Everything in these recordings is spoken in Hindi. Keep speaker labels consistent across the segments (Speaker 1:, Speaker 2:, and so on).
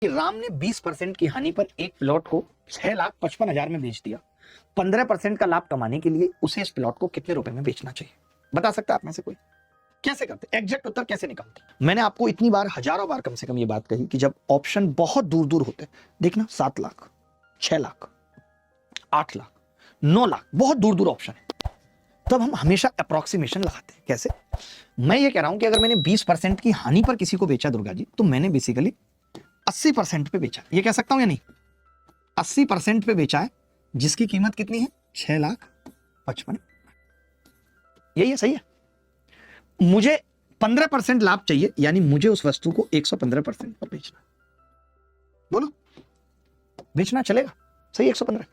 Speaker 1: कि राम ने 20% की हानि पर एक प्लॉट को 6,55,000 में बेच दिया। 15% का लाभ कमाने के लिए उसे इस प्लॉट को कितने रुपए में बेचना चाहिए? बता सकता है आप में से कोई? कैसे करते? एग्जैक्ट उत्तर कैसे निकालते? मैंने आपको इतनी बार, हजारों बार कम से कम ये बात कही कि जब ऑप्शन बहुत दूर दूर होते, देखना 7 लाख, 6 लाख, 8 लाख, 9 लाख, बहुत दूर दूर ऑप्शन है, तब हम हमेशा अप्रोक्सीमेशन लगाते हैं। कैसे? मैं ये कह रहा हूं कि अगर मैंने 20% की हानि पर किसी को बेचा दुर्गा जी, तो मैंने बेसिकली 80% पे बेचा। ये कह सकता हूं या नहीं? 80% पे बेचा है, जिसकी कीमत कितनी है? 6,55,000। यही है, सही है। मुझे 15% लाभ चाहिए, यानी मुझे उस वस्तु को 115% पर बेचना। बोलो, बेचना चलेगा? सही, 115।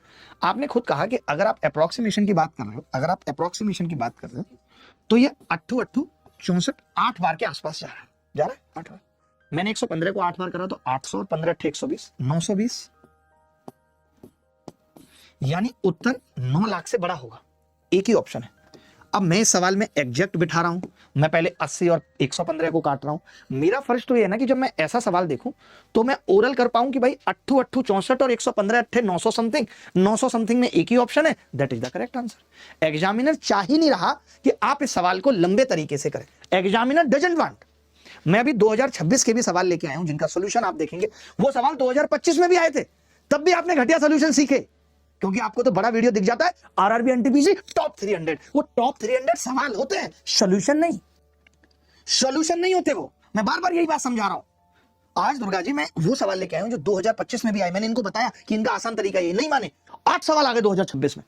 Speaker 1: आपने खुद कहा कि अगर आप अप्रोक्सीमेशन की बात कर रहे हो, तो ये 8 8 बार के आसपास जा रहा है 8 बार। मैंने 115 को 8 बार करा तो 800 और 15 120, 920, यानी उत्तर 9 लाख से बड़ा होगा। एक ही ऑप्शन है। अब मैं इस सवाल में एग्जैक्ट बिठा रहा हूं, मैं पहले 80 और 115 को काट रहा हूं। मेरा फर्ज तो ये है ना कि जब मैं ऐसा सवाल देखूं तो मैं ओरल कर पाऊं कि भाई 8 8 64 और 115 8 900 समथिंग, 900 समथिंग में एक ही ऑप्शन है, that is the correct answer. Examiner चाह ही नहीं रहा कि आप इस सवाल को लंबे तरीके से करें। Examiner doesn't want. मैं अभी 2026 के भी सवाल लेके आया हूं जिनका सोल्यूशन आप देखेंगे, वो सवाल 2025 में भी आए थे, तब भी आपने घटिया सोल्यूशन सीखे, क्योंकि आपको तो बड़ा वीडियो दिख जाता है आरआरबी एनटीपीसी टॉप 300। वो टॉप 300 सवाल होते हैं, सोल्यूशन नहीं होते वो। मैं बार बार यही बात समझा रहा हूं। आज दुर्गा जी मैं वो सवाल लेके आया हूं जो 2025 में भी आए। मैंने इनको बताया कि इनका आसान तरीका ये नहीं माने, 8 सवाल आ गए 2026 में।